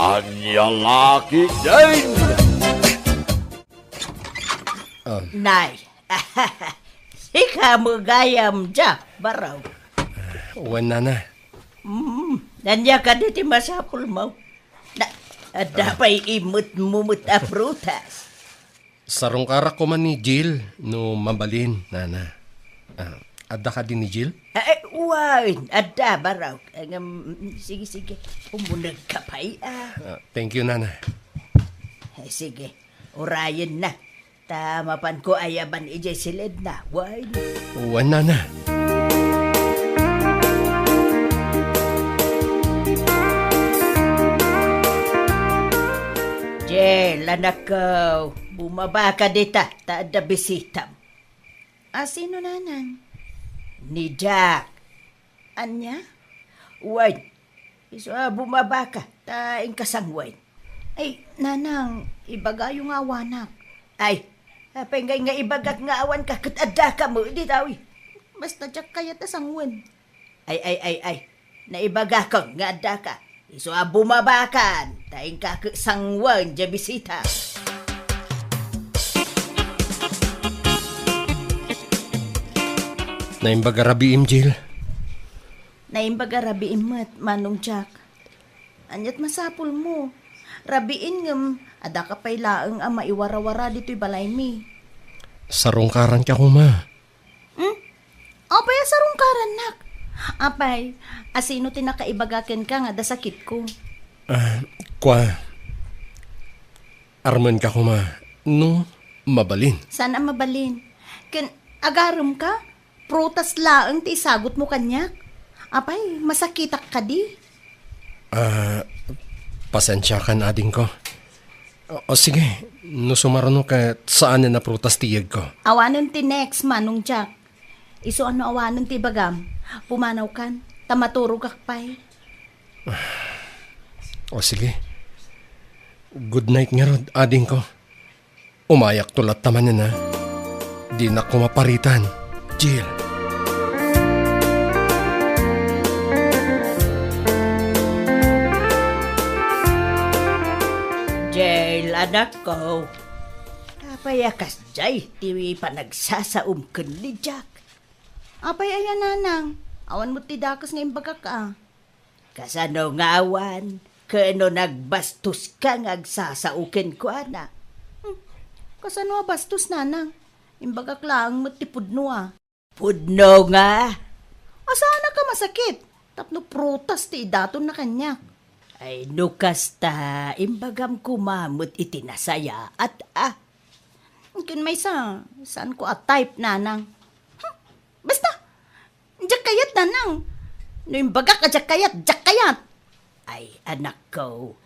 Anya laki din! Nay, sika mo gayam Jack, baraw. Wan na. Nanya ka diti masapul mo. Dapay imut-mumut a prutas. Sarong karak ko man ni Jill no mabalin, nana. Adda ka din ni Jill? Wine, ada baraw. Sige, umunag ka pa'y Thank you, nana. Sige, urayan na. Tamapan ko ayaban ijay silid na. Wine. Wan nana. Jel, anak ko. Bumaba ka dita. Taada bisitam. Sino nanang? Ni Jack. Anya? Wine. Bumaba ka. Taing kasang wine. Ay, nanang, ibagayong awanak. Ay, apay nga ibagak nga awan ka. Katada ka mo. Di tawi. Basta Jack kaya tasang wine. Ay. Naibaga ka nga ada ka. Bumabakan. Taing ka kasang wine. Jabisita. Naimbaga rabiim, Jill. Naimbaga rabiin mo at manong Jack. Anyat masapul mo. Rabiin ngam, ada ka pa'y laang maiwara-wara dito'y balay mi. Sarong karan ka kuma. Apay, sarong karan nak. Apay, asino tinakaibagakin ka nga da sakit ko. Arman ka kuma. No, mabalin. Sana mabalin. Agaram ka? Prutas laang ti isagot mo kanyak. Apay, masakitak ka di. Pasensya ka na ading ko. O sige, no sumarano ka saan na prutas tiyag ko. Awanon ti next, manong Jack. Awanon ti bagam. Pumanaw kan, tamaturo kakpay. O sige. Good night nga rod, ading ko. Umayak tulat taman na. Di na ko maparitan. Jill. Jill, anak ko. Apayakas jay, tiwi pa nagsasaum kan ni Jack. Apay ayan nanang, awan mo ti dakas ngayon baga ka. Kasano nga awan, kano nagbastos ka ngagsasaukin ko ana. Kasano bastos nanang, imbagak lang mo ti pudno Pudno nga? Asana ka masakit, tapno prutas ti daton na kanya. Ay, nukas ta, imbagam kumamot itinasaya at Kun may saan ko type nanang? Basta, jak kayat nanang. No imbaga ka jak kayat. Ay, anak ko,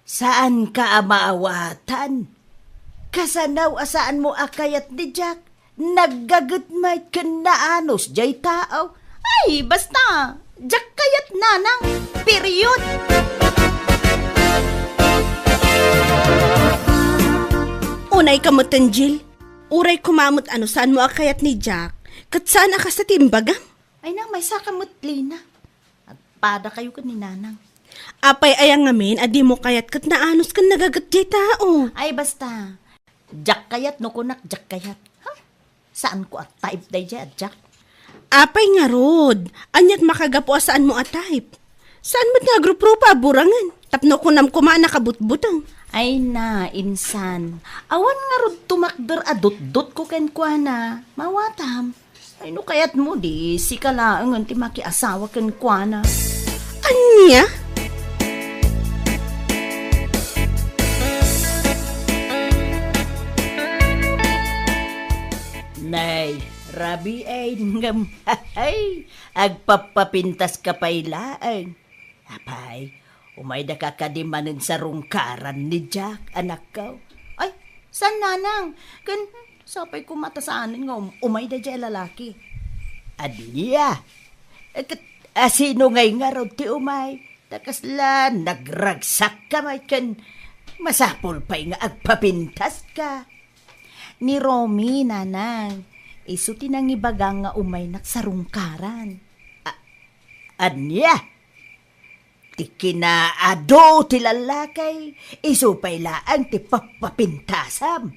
saan ka maawatan? Kasanaw asaan mo akayat ni Jack? Naggagutmay ka na anos, jay tao. Ay, basta, jak kayat nanang. Period. Unay kamutan, Jill. Uray kumamot saan mo akayat ni Jack. Kat saan ka sa timbagam? Ay nang, may sakamot, Lina. Agpada kayo ka ni nanang. Apay ayang ngamin, adi mo kayat kat naanos kan nagagat jay tao. Ay basta, Jack kayat no kunak Jack kayat. Saan ko at type day jay Jack? Apay nga rod, anyat makagapo saan mo type. Saan mo't nga grupo pa burangan? Tapno kunam kumana kabutbutang. Ay na, insan. Awan nga rod tumakder adot-dot ko ken kwa na. Mawatam. Ay no kayat mo di, si kalaangan ti makiasawa ken kwa na. Anya? Nay, rabi ay ngam. Ay, agpapapintas ka pa'y laang. Apay, umay da kakadimanin sa rungkaran ni Jack, anak ko. Ay, san nanang? Sapay ko matasaanan nga umay da dyan lalaki. Adiya. Sino ngay nga raw ti umay? Takasla, nagragsak ka may masapol pa'y nga agpapintas ka. Ni Romy, nanang, iso tinangibagang nga umay naksarungkaran. Anya? ti kinaado ti lalakay, isupay laang ti papapintasam.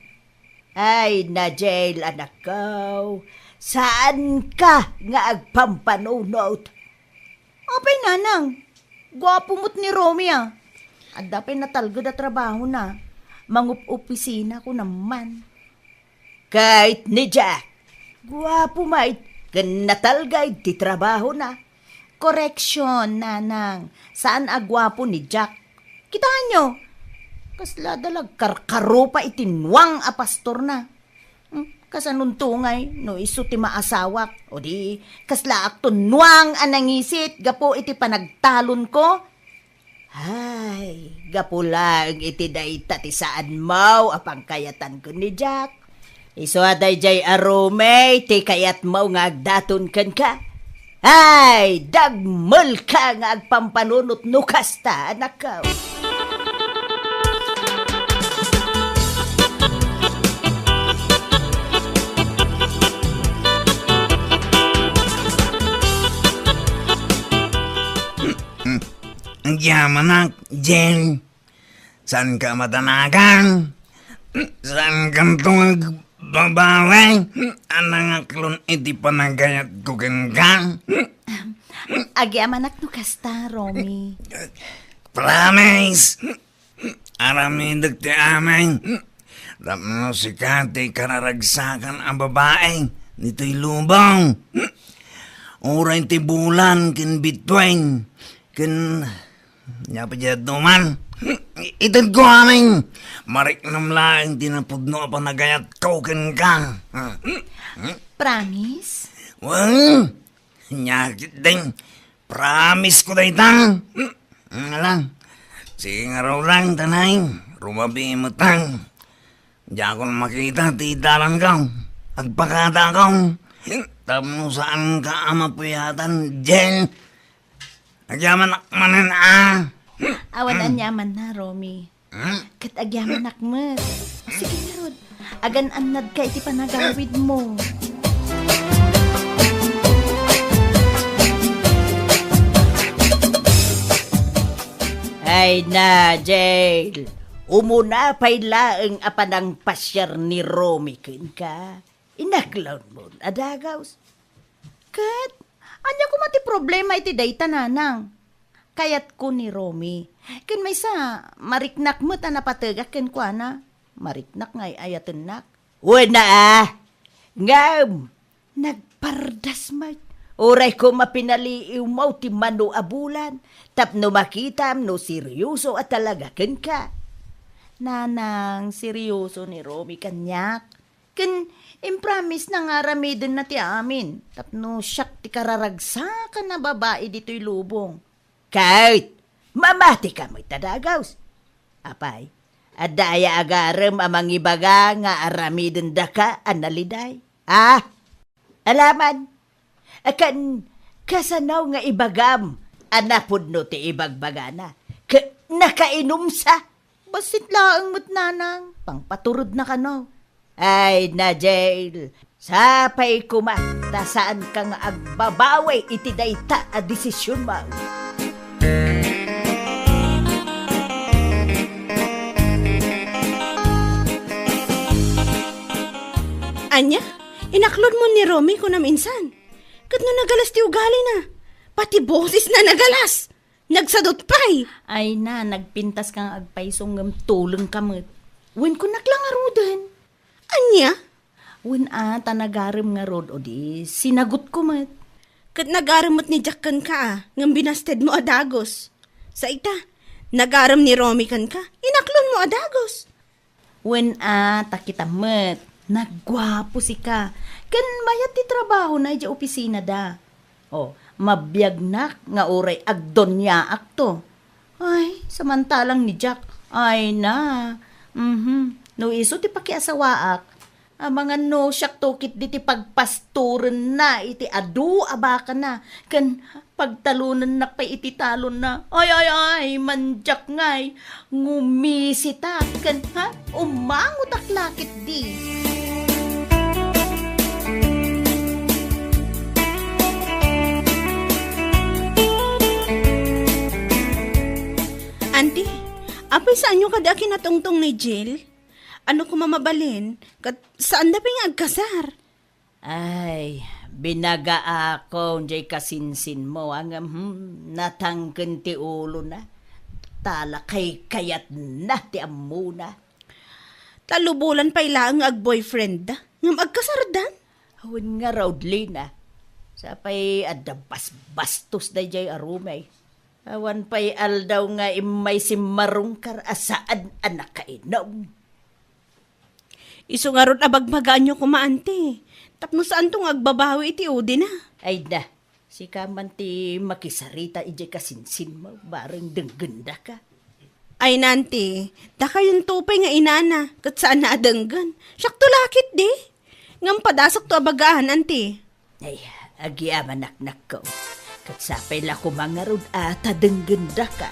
Ay, na jail anak ko, saan ka nga agpampanunot? Apay nanang, gwapo mo't ni Romy ah. At dapay natalgod na trabaho na, mangup-opisina ko naman. Kahit ni Jack, gwapo mait, kan natalgay ti trabaho na. Correction, nanang, saan agwapo ni Jack? Kitaan nyo, kasla dalag karkaro pa itinwang a pastor na. Kasanuntungay, no iso ti maasawak. O di, kasla aktunwang anangisit, gapo iti panagtalon ko. Ay, gapo lang iti dayta ti saan mau apang kayatan ko ni Jack. Iso aday jay arome, ti kayat mau nga agdaton kan ka. Ay, dagmol ka nga agpampanunot nukasta, anak ko. Ang yaman na, Jen. Saan ka matanagan? Saan ka itong babae? Anang aklon iti panagayat ko ka? Agyamanak no kasta, Romy. Promise! Aramidag ti amin. Tapno si Kati kararagsakan ang babae. Nito'y lubong. Uray ti bulan kin bitwing. Kin... Nyapa dyan duman. Itad ko aming. Marik namlaing tinapudno pa nagayat ko kin ka. Promise? Well, nyakit din. Promise ko day tang. Lang. Sige nga raw lang, tanay. Rumabi mo tang. Diyan ko makita, tidalan ka. Agpakata ka. Tapno saan ka amapuyatan, Jen? Agyaman akmanan Awan anyaman na, Romy. Kat agyaman akmat. Sige nga, Rod. Agan-anad ka iti panagawid mo. Ay na, Jail. Umuna pa'y laeng apanang pasyar ni Romy kin ka. Inaklaw mo, adagaws. Kat, anya ko mati problema iti dayta nanang. Kayat ko ni Romy. Kin may sa, mariknak mo ta napatagak kin ko na. Mariknak ngay ayatan nak. Wala Ngam, nagpardas mat. Oray ko mapinaliiw mo ti mano abulan. Tapno makitam no seryoso at talaga ken ka. Nanang, seryoso ni Romy kanyak. Ken impromise na nga ramidin na ti amin. Tapno siyak ti kararagsakan na babae dito'y lubong. Kahit mamati ka mo'y tadagaws. Apay, adaya agarem amang ibaga nga aramidin da ka analiday. Alaman. Akan kasanaw nga ibagam, anapod no ti ibagbagana. Nakainom sa, basit laang mo't nanang, pangpaturod na kano. Ay na jail, sapay kumata saan ka nga agbabaway iti dayta a desisyon mo. Anya, inaklod mo ni Romy ko na minsan. Kat no nagalas ti ugali na. Pati boses na nagalas. Nagsadot pa'y. Ay na, nagpintas kang agpaysong tulong kamot. Wen ko naklangarudan. Anya? Wen tanagarim nga rod o di, sinagot ko mat. Kat nagaramot ni Jack kan ka, ngam binasted mo adagos. Sa ita, nagaram ni Romy kan ka, inaklon mo adagos. Wen takita mat, nagwapo si ka. Kan mayat ti trabaho na iti opisina da. Mabiyagnak nga oray agdonya akto. Ay, samantalang ni Jack, ay na. No iso ti pakiasawaak. Mga no siyak tokit di ti pagpasturen na iti adu abaka na. Kan pagtalunan na pa iti talon na. Ay, manjak ngay. Ngumisita. Kan umangot aklakit di. Auntie, apay saan nyo kada kinatungtong ni Jill? Ano ko mamabalin? Saan da nga agkasar? Ay, binaga ako, jay kasinsin mo, ang natangken ti ulo na. Tala kay kayat na ti amuna. Talubulan pa ilang ag-boyfriend da. Ngam agkasar dan? Hawin nga raw na. Sapay adabas bastos da jay arumay. Awan pa'y aldaw nga imay si marungkar asaan anak kainom. Iso nga ron abagmagaan nyo kumaante. Tapno saan tong agbabawi iti udi na? Ay da, si kaman ti makisarita ije kasinsin mo, bareng denggenda ka. Ay nanti, da kayong tupay nga inana, kat saan na adenggan. Siyak to lakit di. Ngam padasok to abagaan, anti. Ay, agiaman naknak ko. Kat sapay la kumangarod ata denggenda ka.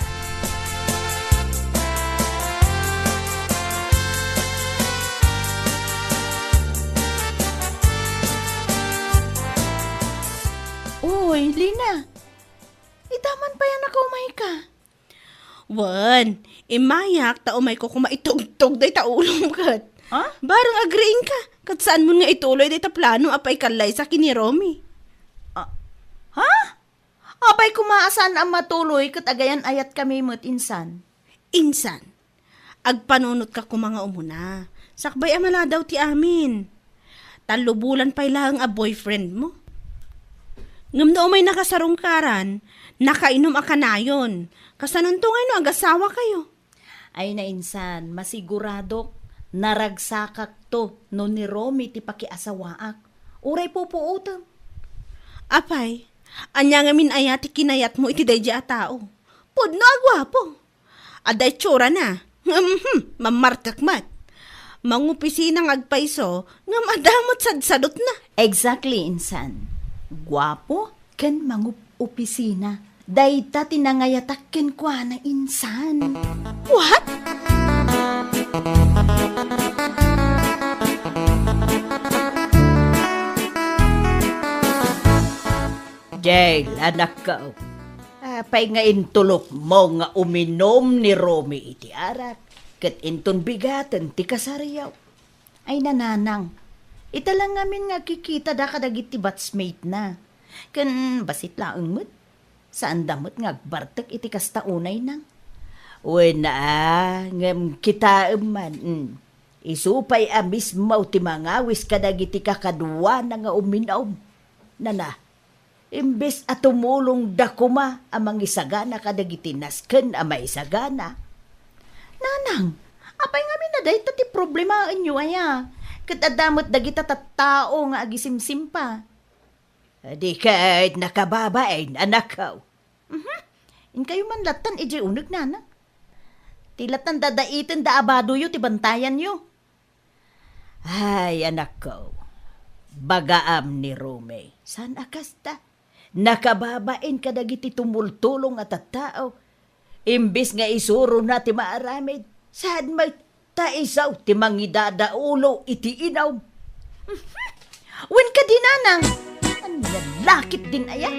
Uy, Lina. Itaman pa yan ako umay ka. Wan, imayak ta umay ko kumaitugtog day ta ulong kat. Ha? Barang agreeing ka. Kat saan mo nga ituloy day ta plano apay kalay sa kini Romy. Ha? Apay kumaasan ang matuloy kat agayan ayat kami mo't insan. Insan, agpanunot ka ko mga umuna. Sakbay amala daw ti amin. Talubulan pa ilang a boyfriend mo. Ngam na umay nakasarungkaran, nakainom a kanayon. Kasanuntungay no agasawa kayo. Ay na insan, masigurado naragsakak to no ni Romy ti pakiasawaak. Uray po puutang. Apay, anya nga min ayati kinayat mo iti dayja a tao. Pudno agwapo. Aday tsura na. Mamartakmat. Mangupisinang agpaiso, ngam adamot sadsadot na. Exactly, insan. Guwapo ken mangup opisina. Dayta tinangayatakken kwa na insan. What? Jail, anak ko. Apay nga intulok mo nga uminom ni Romy iti arak. Kat inton bigatan ti kasariyaw. Ay nananang. Ita lang ngamin nga kikita da kadagiti batsmate na. Kan basit laang mo't. Saan damot nga agbartek iti kastaunay nang. Uy na, ngam kita man. Isupay amis mo ti mangawis kadagiti kakadwa na nga uminaw. Nana, imbes at tumulong dakuma amang isagana kadagiti nasken amay isagana. Nanang, apay nga minaday ti problema inyo aya. Kat adamot dagita tattao nga agisimsim pa. Di kahit nakababain, anak ko. In kayo man latan, ije unag na. Tilatan dadaitin da abado yu, ti bantayan yu. Ay, anak ko. Bagaam ni Romy. San akasta? Nakababain ka dagiti tumultulong at tao. Imbis nga isuro na ti maaramid. Saan may taisaw ti mangidada ulo iti inaw. Wen ka dinanang. Ang lalakit din aya.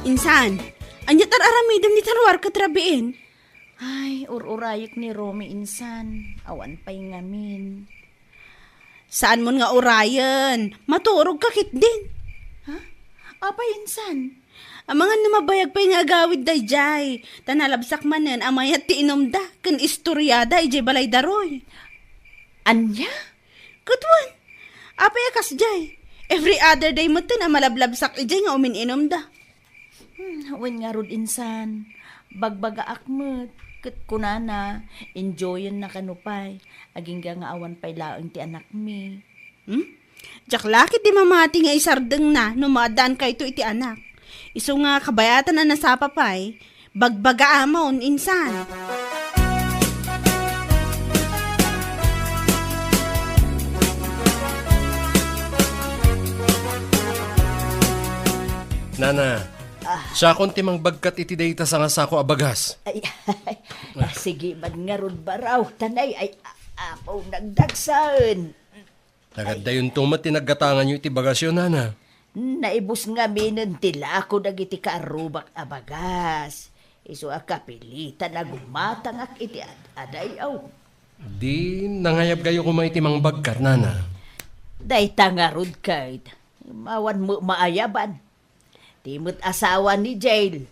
Insan, anya tar aramidam ni tarwar katrabiin. Ay, ururayak ni Romy insan. Awan pa'y ngamin. Saan mo nga orayan? Maturog kakit din. Ha? Apa insan? Ang mga namabayag pa'y nga agawid day jay. Tanalabsak manen amayat ti inom da. Kan istoryada ije balay daroy. Anya? Kutwan, apay akas jay. Every other day mo na malablabsak ije nga umininom da. Wen nga rod insan. Bagbaga akmet. Kat kunana, enjoyin na kanupay. Aging nga awan pa'y laang ti anak mi. Jak lakit di mamati nga isardeng na numadaan kay to iti anak. Iso nga kabayatan na nasapapay, bagbaga amon insan. Nana, siya kung timang bagkat iti dayta sa nga sako abagas. Ay, sige man nga ron baraw. Tanay, ay apaw nagdagsan. Nagadayon tumat tinagatangan nyo iti bagasyon, Nana. Naibus nga minin tila ako dagiti kaarubak abagas. Iso akapilitan na gumatangak iti adayaw. Di nangayab kayo kumaitimang bagkat, Nana. Day tangarod kahit. Mawan mo maayaban. Timot asawa ni Jail.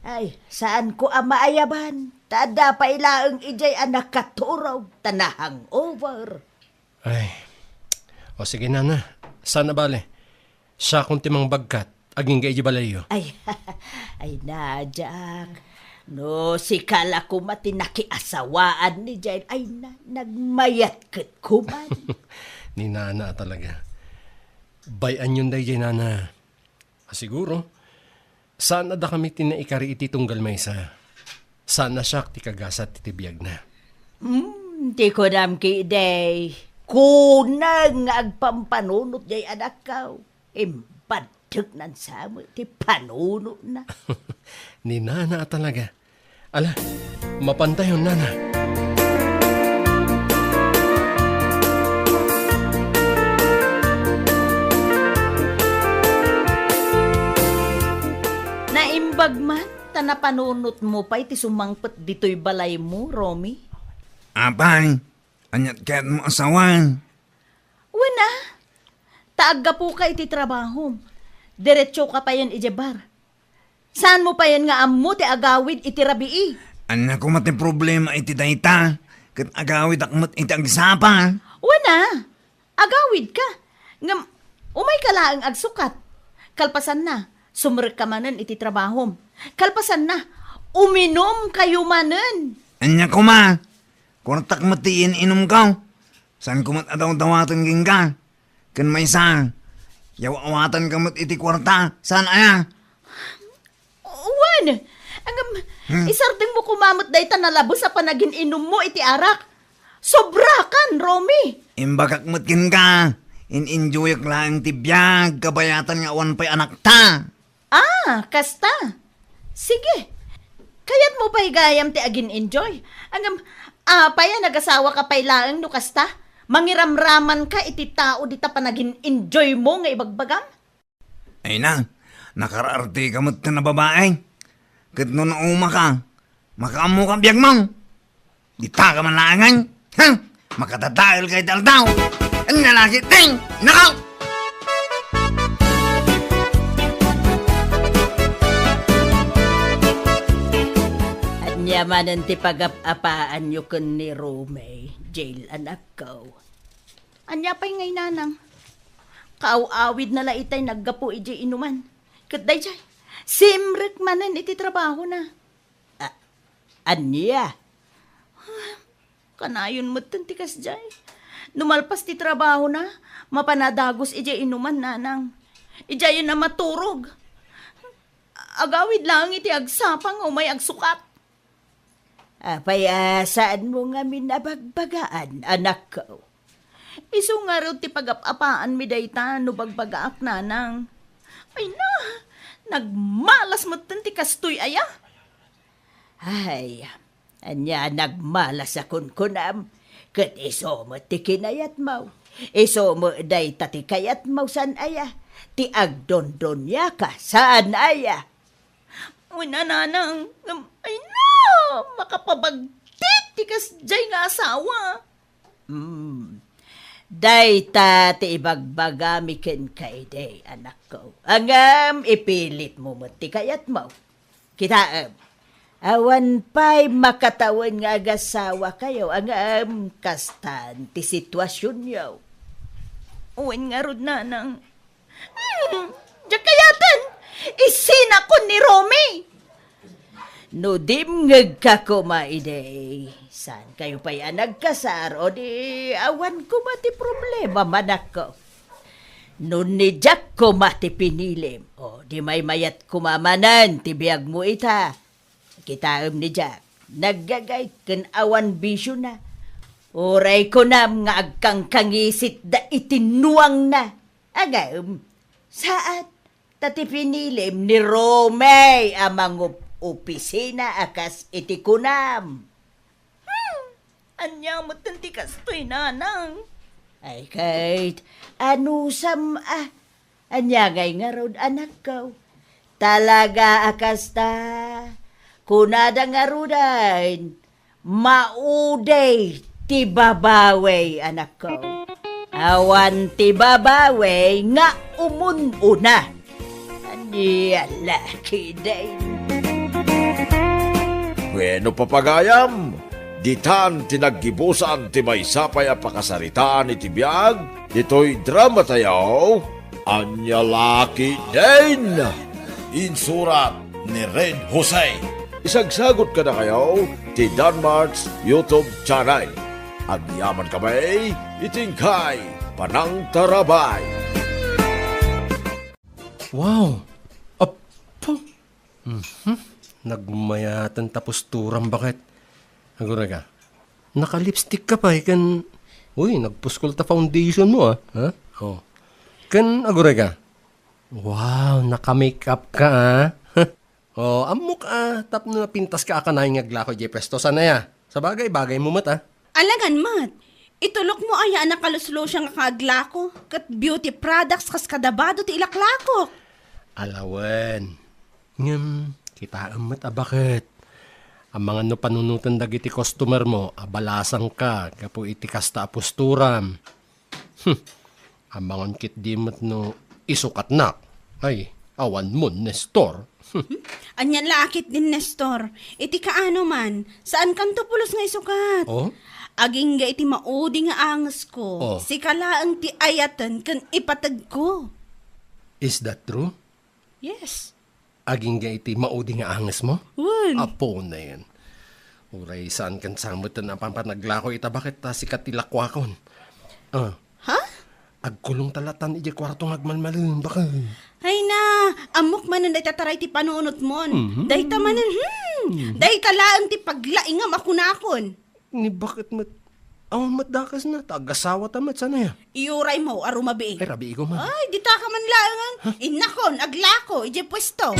Ay, saan ko ang maayaban? Tada pa ilaang ijay anak katuraw. Tanahang over. Ay, o sige, Nana. Sana bale. Siya kung timang bagkat, aging kayo balayo. Ay, ay na, Jack. No, si kala ko matinakiasawaan ni Jail. Ay na, nagmayat kat kuman. Ni Nana talaga. Bayan yun day, Nana. Siguro, sana da kami tinaikari iti tunggal may sa. Sana siya ti kagasat ti tibiyag na. Di ko nam ki day. Kunang agpampanunot jay anak ka. Impadok nan sa mo, ti panunot na. Ni Nana talaga. Ala, mapantay yun, Nana. Naimbag man, tanapanunot mo pa iti sumangpet dito'y balay mo, Romy. Apay, anyat kaya't mo asawan. Wala. Taaga po ka iti trabaho. Diretso ka pa yan ijebar. Saan mo pa yan nga ammo ti agawid iti rabii? Anya ko mati problema iti dayta. Kat agawid akmat iti agsapa. Wala. Agawid ka. Ngam, umay ka laang agsukat. Kalpasan na. Sumrek ka manen iti trabaho. Kalpasan na. Uminom kayo manen. Anya ko ma. Kurtak matiin inom ka. Saan ko mat adaw-dawatan ging ka? Kan may sa. Yaw-awatan ka mat iti kwarta. Saan aya? Wan. Angam, isarding mo kumamot dahi tanalabos sa panagin inom mo iti arak. Sobra kan, Romy. Imbagak matkin ka. In-enjoy ak lang tibiyag. Kabayatan nga awan pa'y anak ta. Ah, kasta. Sige. Kayat mo pa'y gayam ti agin enjoy. Angam, paya nagasawa ka pa'y laang no kasta. Mangiramraman ka iti tao di ta panagin enjoy mo nga ibagbagam. Ay na, nakaraarte ka mat na babae. Kat no nauma ka, makaamo ka biyag mo. Di ta ka malangan. Ha? Makatatail kay taldaw. Ang lalaki, ting! Nakaw! Yamanan ti pagapapaan nyo kun ni Romay, Jail anak ko. Anya pa'y ngay nanang. Kaaw-awid na laitay naggapo iji inuman. Katday jay, simrek manen iti trabaho na. Anya? Kanayon mo ti kas jay. Numalpas ti trabaho na, mapanadagos iji inuman nanang. Ija yun na maturog. Agawid lang iti agsapang o may agsukat. Apaya, saan mo nga minabagbagaan, anak ko? Iso nga rin ti pagapapaan mi dayta no bagbagaak nanang. Ay na, nagmalas mo ti kastoy aya. Ay, anya nagmalas akon kunam. Kat iso mo ti kinayat mo. Iso mo dayta ti kayat mo san aya. Ti agdondon ya ka, saan aya? Una nanang, ay na, makapabagtit, tikas jay nga asawa. Dayta ti ibagbagamikin kay day, anak ko. Angam, ipilit mo ti kayat mo. Kita, awan pa'y makatawan nga agasawa kayo. Angam, kastan ti sitwasyon yaw. Uwin nga rod nanang. Diyak kayatan! Isina ko ni Romy! No dimngeg ka ko maiday. San kayo pa'y nagkasar o di awan ko mati problema manak ko. No ni Jack ko mati pinilim o di may mayat kumamanan tibiyag mo ita. Kitaam ni Jack. Naggagay kan awan bisyo na. Oray ko nam nga agkang kangisit da itinuang na. Agam, saan? Tati pinilim ni Romay amang opisina akas iti kunam. Anya mo tanti kastoy, nanang. Ay kahit anusam anya ngay nga rod anak ko. Talaga akas ta. Kunada nga rodain. Mauday ti babaway anak ko. Awan ti babaway nga umununa. Anya laki day. Bueno papagayam, ditan tinaggibusan ti may sapay a pakasaritaan iti biyag, dito'y drama tayaw, Anya Laki Din! Insurat ni Red Jose. Isagsagot ka na kayo ti Danmarks YouTube channel. Agyaman kamay, itingkay, panang tarabay. Wow! Apo! Nagmayatan tapos turang bakit? Agora ka, naka-lipstick ka pa kan... Uy, nagpuskol ta foundation mo ha? Oh. Kan agora ka? Wow, naka-makeup ka Oh, amok tap na pintas ka akanahin nga glako di presto sana ya. Sa bagay mo mata. Alangan, mat. Itulok mo aya nakaluslo siya nga kaaglako. Kat beauty products kas kadabado ti ilaklako. Alawan. Kita amat bakit? Ang mga no panunutan dagiti customer mo, abalasang ka, kapo iti kasta aposturam. Ang mga kit di mat no isukat na. Ay, awan mo, Nestor. Anyan lakit din, Nestor. Iti kaano man, saan kanto pulos nga isukat? Oh? Aging ga iti maudi nga angas ko. Oh. Si kalaang ti ayatan kan ipatag ko. Is that true? Yes. Aging ga iti maudi nga angas mo? Wun. Apo na yan. Uray, saan kan samot na pampanaglako ita bakit sikat tilakwakon? Ha? Agkulong talatan iti kwartong agmalmalin baka. Ay na, amok man ang tataray ti panunot mon. Dahi tamanan, dahi kalaang ti paglaingam ako nakon. Ni bakit awan matdakas na, tagasawa tamat sana ya. Iuray mo, arumabi. Ay, rabi ko man. Ay, di ta ka man laangan. Inakon, aglako, ije pwesto.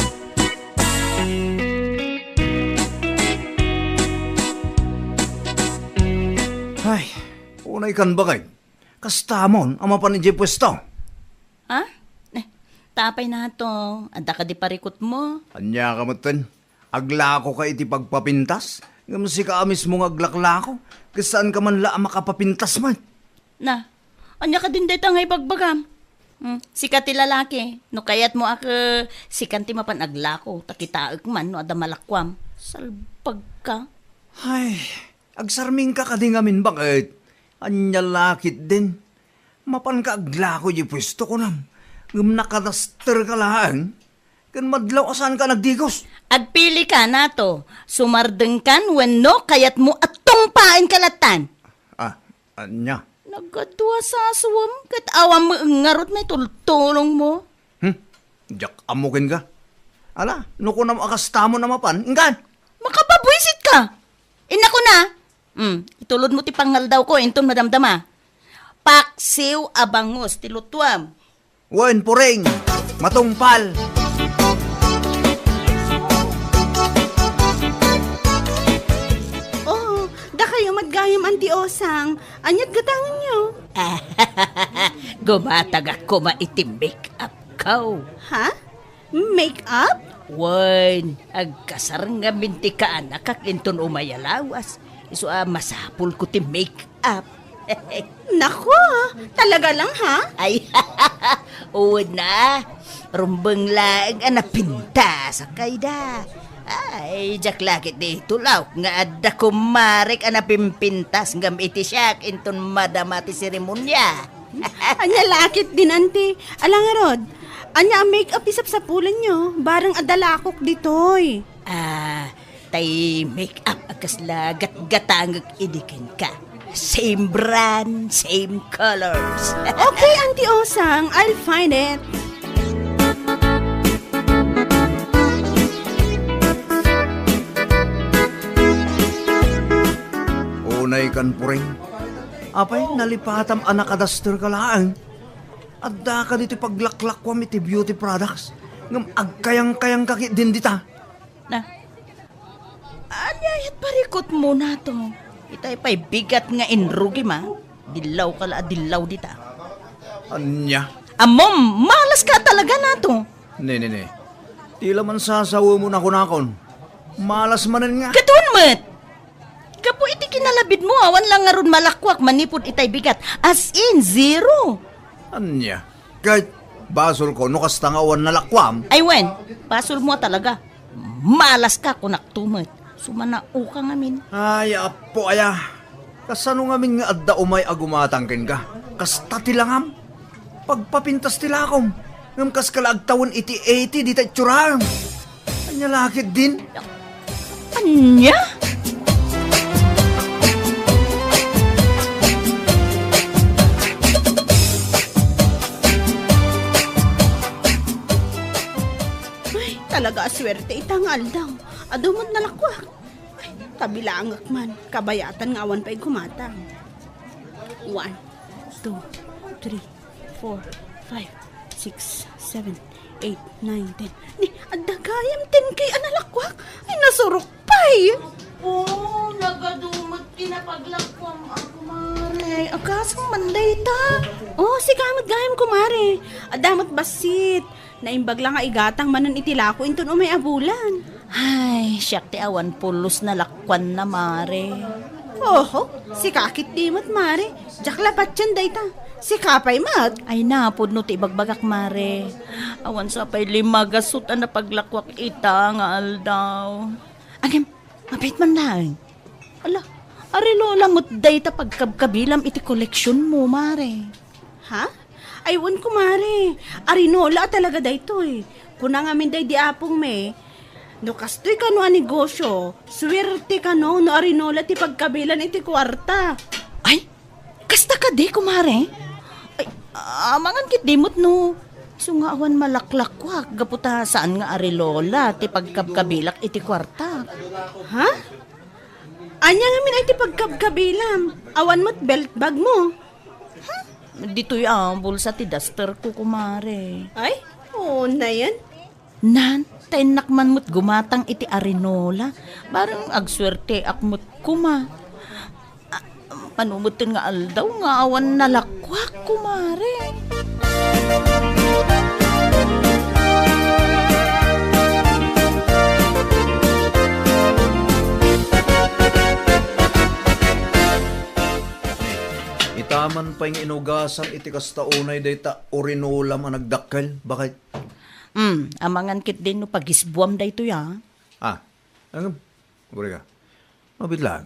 Ay, unay kan bagay. Kastamon, ama pa ni Jay Pwesto. Ha? Tapay na to. Anda ka di parikot mo. Anya ka matan. Aglako ka iti pagpapintas. Ngam si ka mismo aglaklako. Kasaan ka man la makapapintas man. Na, anya ka din dito ngay bagbagam. Sikat ti lalaki. No kayat mo ako sikan ti mapanaglako. Takitaag man no ada malakwam. Salpag ka. Ay, agsarming ka kadingamin bakit? Anya lakit din. Mapan ka aglako di pwesto ko nam. Ngam nakadaster ka lang. Kan madlaw asan ka nagdigos. Agpili ka na to. Sumardeng kan wenno kayat mo at tumpain kalatan. Anya? Nagkadwa sa aswam. Kat awam mo ngarot may tultulong mo. Jak amukin ka. Ala, nuko na makastamo na mapan. Ingan! Makapabwisit ka. Inako na. Itulod mo ti pangal daw ko. Inton madamdama. Paksiw abangos ti lutwam. Wen puring, matungpal. Oh, da kayo madgayam anti osang. Anyat gatangan nyo. Gumatag ako maitim make-up ko. Ha? Make-up? Wan, agkasar nga binti ka anak kak inton umayalawas. Iso masapul ko ti make-up. Nako, talaga lang ha? Ay, na. Rumbang laag pinta sa kayda. Ay, jak lakit di tulaw. Nga adda kumarek pimpintas ngam iti siyak inton madamati seremonya. Anya lakit din anti. Alang rod, anya ang make-up isap sa pulan nyo. Barang adalakok ditoy. Tay make-up akasla gat-gatangag idikin ka. Same brand, same colors. Okay, Auntie Osang, I'll find it. Unay kan puring. Apay, nalipatam anak adaster ka lang. Adda ka dito paglaklakwam iti beauty products. Ngam agkayang-kayang kakit din dita. Na, anyayat parikot mo na to. Itay pa'y bigat nga inrugi ma. Dilaw ka la, dilaw dita. Anya? Amom, malas ka talaga na to. Ne. Tila man sasawa mo na kunakon. Malas manan nga. Katun mat! Kapo iti kinalabid mo, awan lang nga ron malakwak, manipod itay bigat. As in, zero. Anya? Kahit basol ko, no kasta nga awan nalakwam. Ay wen, pasol mo talaga. Malas ka kunak tumat. Sumanao ka ngamin. Ay, apo aya. Kasano ngamin nga adda umay agumatangkin ka? Kasta tilangam. Pagpapintas tilakom. Ngam kas kalagtawon iti 80 di tayo tsurang. Anya lakit din. Anya? Ay, talaga aswerte itangal daw. Adumot na lakwak. Ay, kabilangak man. Kabayatan nga awan pa'y kumatang. 1, 2, 3, 4, 5, 6, 7, 8, 9, 10. Ni, adagayam 10 kay analakwak. Ay, nasurok pa'y. Oh, nagadumot kinapaglakwam ako, mare. Akasang manday ta. Oh, si kamot gayam kumare. Adamot basit. Naimbag lang nga igatang manan itilako inton umay abulan. Ay, siyak ti awan pulos na lakwan na, mare. Oho, si kakit dimot mare. Jaklapat yan dayta. Si kapay mat. Ay napod no ti ibagbagak, mare. Awan sa pa'y limagasot na paglakwak ita nga aldaw. Agam, mapit man lang. Ala, arilo lamot dayta pagkabkabilam iti koleksyon mo, mare. Ha? Aywan ko mare. Arinola talaga dayto eh. Kuna nga min day di apong me. No kastoy ka no a negosyo. Swerte ka no arinola ti pagkabilan iti kwarta. Ay, kasta ka di, kumare. Ay, amangan kit dimot no. So nga awan malaklakwak, gaputa saan nga arilola, ti pagkabkabilak iti kwarta. Ha? Anya nga min ay ti pagkabkabilam. Awan mo't belt bag mo. Dito'y bulsa ti duster ko, kumare. Ay, oo na yan. Nan, tainak man mo't gumatang iti arinola. Barang agswerte akmot kuma. Panumutin nga aldaw nga awan nalakwak, kumare. Itaman pa yung inugasan iti kastaunay dayta orinola man nagdakkel. Bakit? Amangan kit din no pagisbuam da ito ya. Ang buri ka. Mabitlag.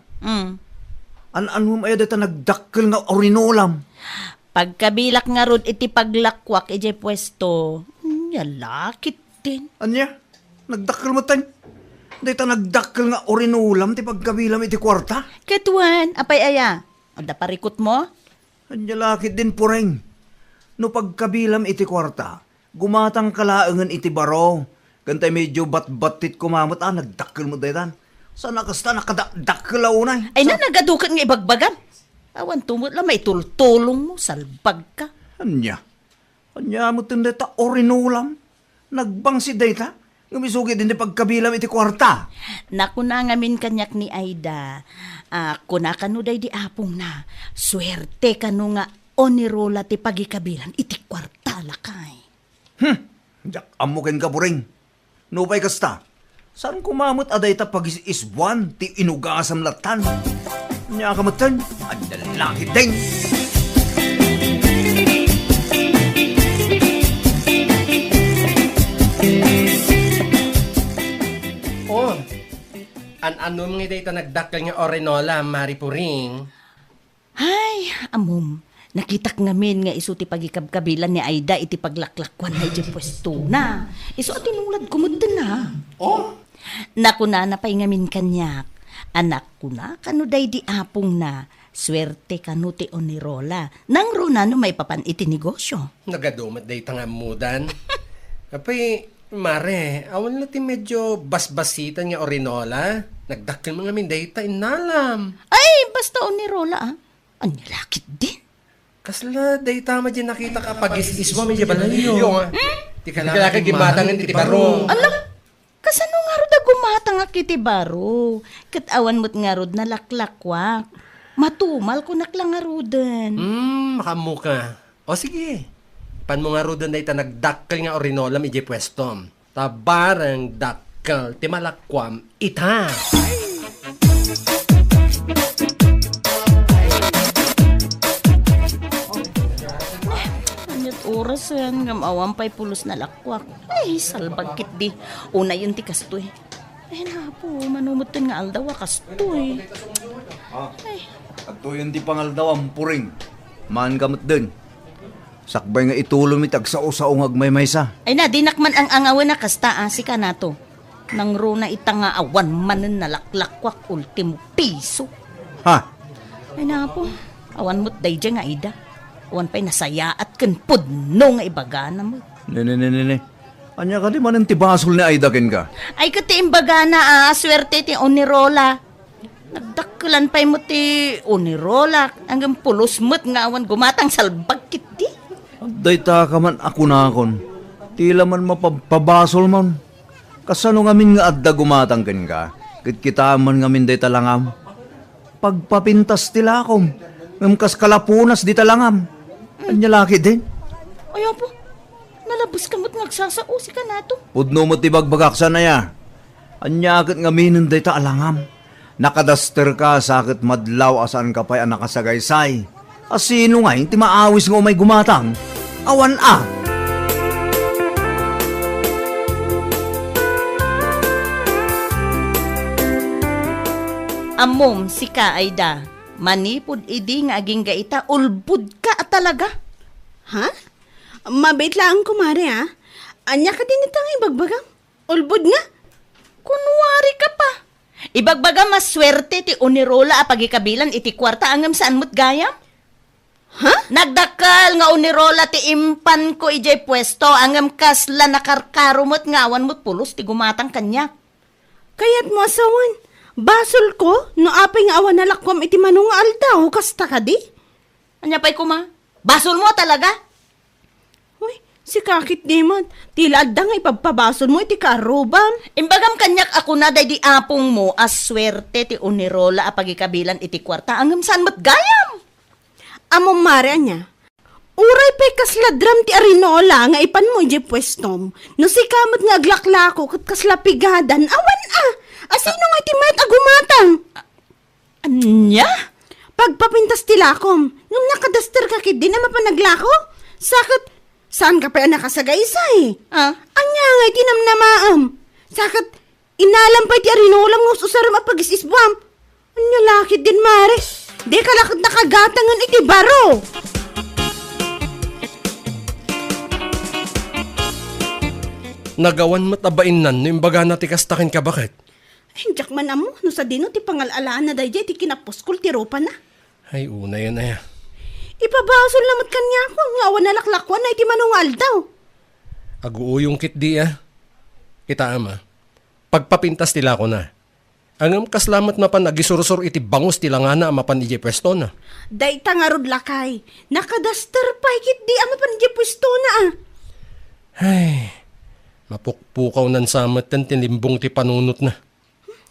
An mo maya dayta nagdakkel nga orinolam. Pagkabilak nga rod iti paglakwak iti pwesto. Yalakit din. Anya? Nagdakkel mo tan? Dayta nagdakkel nga orinolam ti pagkabilam iti kwarta? Ketuan, apay aya. Ada parikot mo? Anya lakit din pureng. No pagkabilam iti kwarta, gumatang kalaangan iti baro. Gantay medyo bat-batit kumamot. Nagdakkel mo daytan. Sana kasta nakadakkel unay. Ay na nagadukan nga ibagbagan. Awan tumot lang may tultulong mo, salbag ka. Anya mo tindeta orinolam. Nagbang si dayta. Ngumisugi din di pagkabilam iti kwarta. Nakuna ngamin kanyak ni Aida. Kuna kanu day di apong na. Swerte kanu nga onirola ti pagikabilan iti kwarta lakay. Jak amukin ka puring. Nupay kasta. Saan kumamot aday ta pag-isbuan ti inugasam latan? Nya kamatan. Adalaki ding. Ano mga dito nagdakkel nga orinola, Mari Puring? Ay, amom. Nakitak ngamin nga iso ti pagikabkabilan ni Aida iti paglaklakwan na iti pwesto na. Iso at tinulad kumudin na. Oh? Nakuna na pa'y ngamin kanyak. Anak ko na, kanu day di apong na. Swerte kanu ti onirola. Nang runa no may papan iti negosyo. Nagadumat dito nga mudan. Apay, Mare, awan na ti medyo basbasitan nga orinola. Nagdakkel mga min dayta inalam. Ay, basta onirola Anya lakit din. Kasla dayta ma dyan nakita ka pag-is mo medyo balayo. Ti kalaki gimatang iti baro. Alam, kasano nga rod gumatang nga kiti baro? Katawan mo't nga rod na laklakwak. Matumal ko naklang nga rodan. Makamuka. O sige. Pan mo nga rodan na ita nagdakkel nga orinolam ije pwestom. Tabarang dakkel ti malakwam ita. Anyat oras yan, ngamawan pa'y pulos na lakwak. Ay, salbagkit di. Una yun ti kastoy. Ay na po, manumutin nga aldawa kastoy. Ay, At to yung di pangal daw ang puring. Man gamot din. Sakbay nga itulong itag sa usaong may maysa. ay na, dinakman ang angawan na kasta, si ka na to. Nang runa ita nga awan manen na laklakwak ultimo piso. Ha? Ay na po, awan mo't day dyan nga ida. Awan pa'y nasaya at kanpudno nga ibagana mo. Ne. Anya ka di man ang tibasol ni Aida ken ka. Ay kati imbagana swerte ti Onirola. Nagdakkelan pa'y mo ti Onirola. Hanggang pulos mo't nga awan gumatang salbag kit di. Day ta ka man ako na akon. Tila man mapabasol man. Kasano ngamin nga adda gumatang ken ka. Kit kita man ngamin day talangam. Pagpapintas tila akom. Ngamkas kalapunas di talangam. Anya laki din. Ayaw po, nalabos ka mo't nagsasausi ka na to. Pudno mo tibagbagaksan na ya. Anya akit ngamin day ta alangam. Nakadaster ka sakit madlaw asan ka pa'y nakasagaysay. Asino nga yung timaawis nga may gumatang? Awan a! Amom, si ka, Aida. Manipod idi nga aging gaita, ulbud ka talaga. Ha? Mabait lang kumare ha? Anya ka din itang ibagbagang? Ulbud nga? Kunwari ka pa. Ibagbaga maswerte ti Unirola a pagikabilan iti kwarta angam saan mo't gayam? Ha? Nagdakal nga Unirola ti impan ko ijay pwesto angam kasla nakarkaro mo't ngawan mo't pulos ti gumatang kanya. Kaya't mo asawan. Basol ko, no apay nga awan nalakwam iti manong aldaw, kasta ka di? Anya pa'y kuma? Basol mo talaga? Uy, si kakit di man. Tila adda nga ipagpabasol mo iti karubam. Imbagam kanyak ako na day di apong mo as swerte ti Unirola a pagikabilan iti kwarta angam saan mo't gayam? Among mare niya. Uray pa'y kasladram ti arinola nga ipan mo iti pwestom. No si kamot nga aglaklako kat kaslapigadan, awan Asino nga iti mayat agumatang? Anya? Pagpapintas tilakom, nung nakadaster ka kid di na mapanaglako? Sakit, saan ka pa nakasagaysay? Anya nga iti namnamaam. Sakit, inalampay ti arinolam ng susaram at pag-isisbam. Anya lakit din mare. Di ka lakit nakagatangan iti baro. Nagawan matabain nan, no imbaga na ti kastakin ka bakit? Hinjak man amo, no sa dino ti pangalalaan na dayjay ti kinapuskol ti ropa na. Ay, una yan ay. Ipabasol namat kanya ko, nga awan nalaklakwan na iti manungal daw. Aguuyong kit di Kita ama, pagpapintas tila ko na. Angam kaslamat mapan nagisurusur iti bangus tila nga na mapan ije pwesto na. Day tangarod lakay, nakadaster pa ikit di ama pan ije pwesto na Ay, mapukpukaw nan samat tan tinimbong ti panunot na.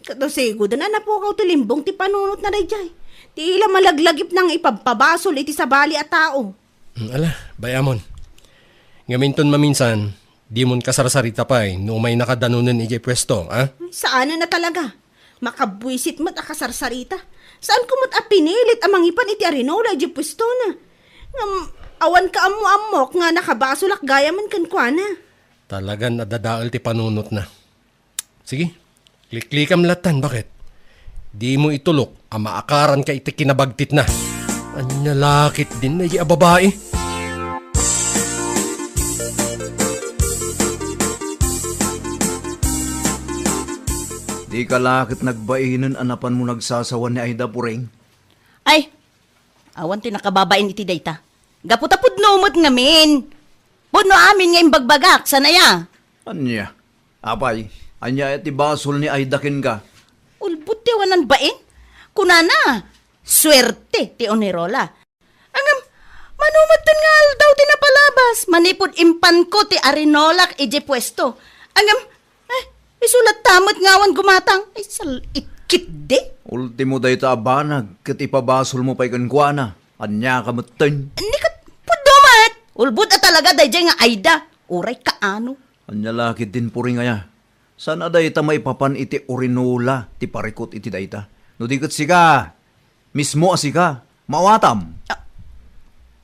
Kato segudo na napukaw ti limbong ti panunot na dayjay. Ti ila malaglagip nang ipagpabasol iti sabali at tao. Ala, bayamon. Ngaminton maminsan, di mon kasarsarita pa no may nakadanunan ije pwesto, ha? Saan na talaga? Makabwisit mo't akasarsarita. Saan ko mo't apinilit amang ipan iti arinola ije pwesto na? Awan ka amok nga nakabasolak gaya man kankwana. Talagan nadadaal ti panunot na. Sige. Kliklikam latan, bakit? Di mo itulok, amaakaran ka iti kinabagtit na. Anya lakit din na babae. Di ka lakit nagbainan anapan mo nagsasawan ni Aida Puring. Ay, awan ti nakababain iti dayta. Gaputapud no mo't ngamin. Puno amin nga imbagbagak, sanaya. Anya? Apay, anya iti basol ni Aida ken ka. Ulbut ti wanan bain? Kunana, swerte ti Onirola. Angam, Manumatan nga daw ti napalabas. Manipod impan ko ti arinolak ije pwesto. Angam, isulat tamot ngawan gumatang. Ay, ikit de. Ultimo day ta abanag, kat ipabasol mo pa'y kankwana. Anya ka matan. Hindi ka pudumat. Ulbut at talaga dayjay nga Aida. Uray ka ano. Anya lakit din puri nga ya. Sana day ta may papan iti orinola, ti parikot iti day ta. No di kat siga, mismo asika, mawatam.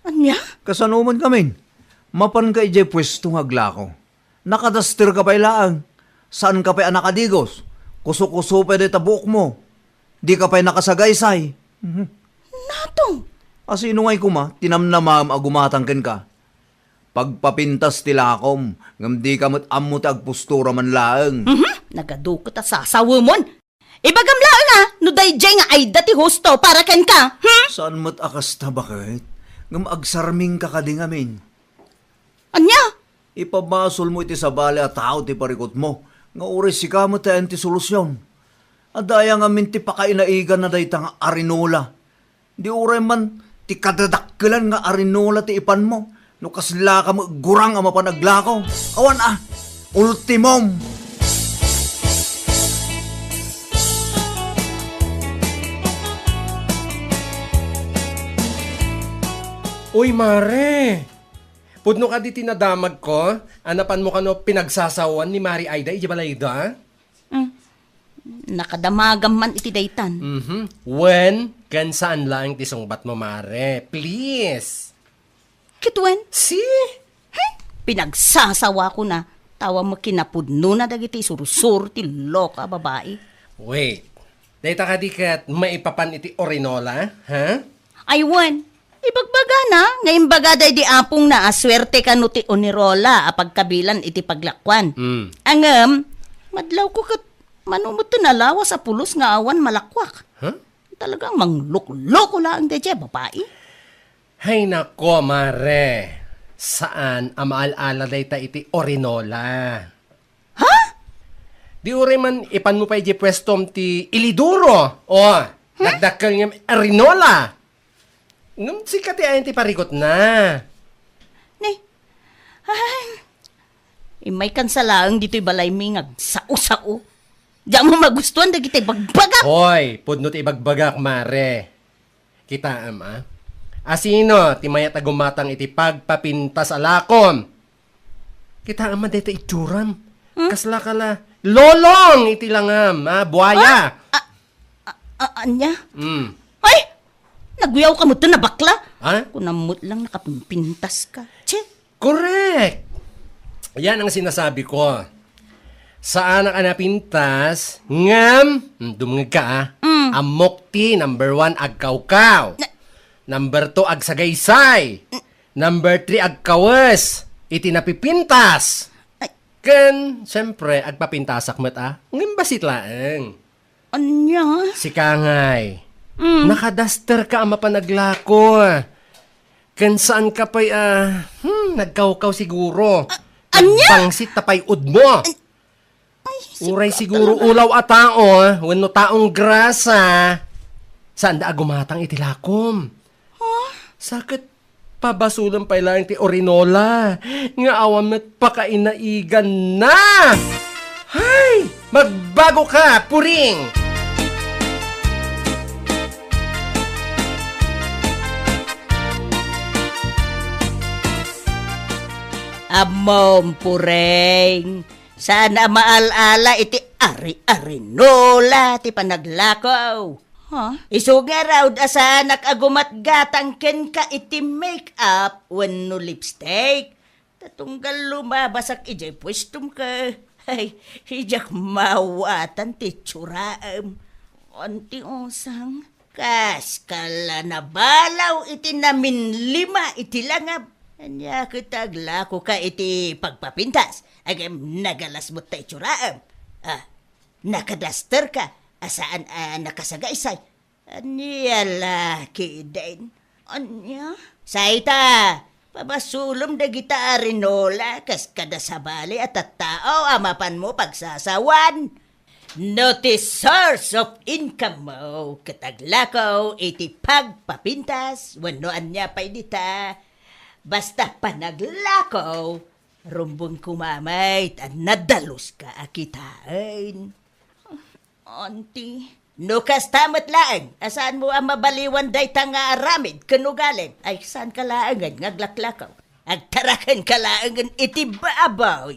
Anya? Kasanuman kamin. Mapan ka ije pwesto nga glako. Nakadaster ka pa ilaang. Saan ka pa anakadigos? Kuso-kuso pa ta buok mo. Di ka pa nakasagaysay. Natong. Asino nga'y kuma, tinamnamam agumatang ken ka. Pagpapintas tilakom, ngam di ka ammo agpustura man laeng. Nagadukot at sasawa mon. Ibagam lang no dayjay nga Aida ti husto para ken ka. Saan mo't akas na bakit? Ngam agsarming ka kading amin. Anya? Ipabasol mo iti sabali at tao ti parikot mo. Nga uri si ka mo tayo ti solusyon. Adaya nga min ti pakainaigan na day nga arinola. Di uri man ti kadadakkelan nga arinola ti ipan mo. No kasla ka mo gurang ama panaglako. Awan ultimum. Uy, Mare! Pudno ka di tinadamag ko, anapan mo ka no pinagsasawan ni Mari Aida, ija balay da? Nakadamagam man iti daytan. When, kan saan lang tisungbat mo, Mare? Please! Kitwen? Si? Pinagsasawa ko na. Tawa mo kinapudno na dagiti surusur ti loka babae. Wait, dayta ka di kat maipapan iti orinola, ha? Aywan. Ibagbaga na, ngayon baga day di apong na aswerte ka no ti onirola apagkabilan iti paglakwan. Angam, madlaw ko kat manumot na lawas sa pulos nga awan malakwak. Huh? Talagang manglok-loko lang day babae. Hay nako, Mare. Saan amaal-ala dayta iti orinola? Ha? Di uri man ipan mo pa iti pwestom ti Iliduro. O, nagdakkel nga orinola. Ngam sikat ayan ti parikot na. Ay, may kansalaang dito'y balay mingag sao-sao. Diyan mo magustuhan dagiti bagbagak. Hoy, pudno ti ibagbagak, Mare. Kita, asino, ti mayat agumatang iti pagpapintas alakom. Kita, dito ituram. Kasla kala, lolong iti langam, buhaya. Anya? Mm. Ay! Naguyaw ka mo to na bakla. Ha? Kunamot lang nakapimpintas ka. Che! Correct! Yan ang sinasabi ko. Saan ang anapintas, ngam, dumungag ka amok ti, number 1, agkawkaw. Number 2, agsagaysay. Number 3, agkawas. Iti napipintas. Ken, siyempre, agpapintasak mat ngam basit laeng. Anya? Si Kangay. Nakadaster ka ama panaglako. Ken saan ka pa'y, nagkawkaw siguro. Anya? Bangsit tapay ud mo. Uray siguro ulaw at tao, wano taong grasa. Saan da agumatang itilakom? Sakit pabasulan pa ilang ti orinola. Nga awam at pakainaigan na. Hay! Magbago ka, puring! Amom pureng. Sana maal-ala iti ari-arinola ti panaglakaw. Isuga raw asanak agumat-gatang ken ka iti make-up wenno lipstick. Tatunggal lumabasak ije pwestum ka. Ay, hijak mawatan ti tsuraam. Onti usang. Kas kala na balaw iti namin 5 iti langab. Anya kitaglako ka iti pagpapintas. Agam nagalas mo tayo tsuraam. Nakadaster ka. Asaan nakasagaysay. Anya laki din. Anya? Saita, pabasulom dagita arinola kas kada sabali at tao amapan mo pagsasawan. Notice source of income mo. Kataglakaw iti pagpapintas. Wano anya pa dita. basta panaglakaw, rumbong kumamay, at nadalos ka akitain. Auntie, no kastamat laang, asaan mo ang mabaliwan day nga aramid, kanugaling, ay saan ka laangan ngaglaklakaw, agtarakan ka laangan itibabaw.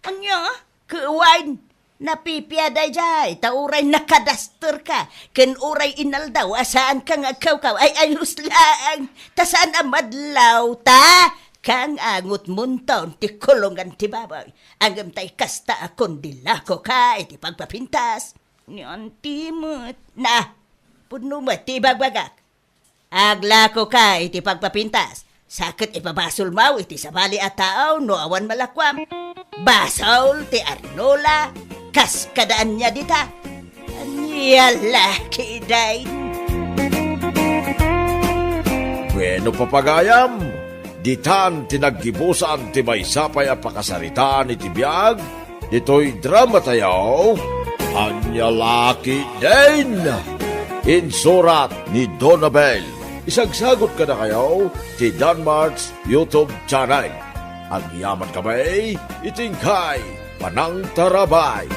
Anya, kuwain, napipiaday jay, tauray nakadaster ka, ken uray inaldaw, asaan ka nga kawkaw, ay ayos laang, tasaan ang madlaw, ta? Kang angot muntaon ti kulungan ti baboy, angam tay kasta akong dilako ka, iti pagpapintas. Auntie mo, na, puno mo ti bagbagak. Aglako ka, iti pagpapintas. Sakit ipabasol mo, iti sabali at tao, no awan malakwam. Basol, ti Arnola, kaskadaan niya dita. Anya laki dain. Bueno papagayam, ditan tinaggibusan ti maysapay a pakasaritaan iti biyag, dito'y drama tayo, Anya Laki din! Insurat ni Donabel. Isagsagot ka na kayo ti Danmarks YouTube channel. Ang yaman kamay, itingkay, panang tarabay.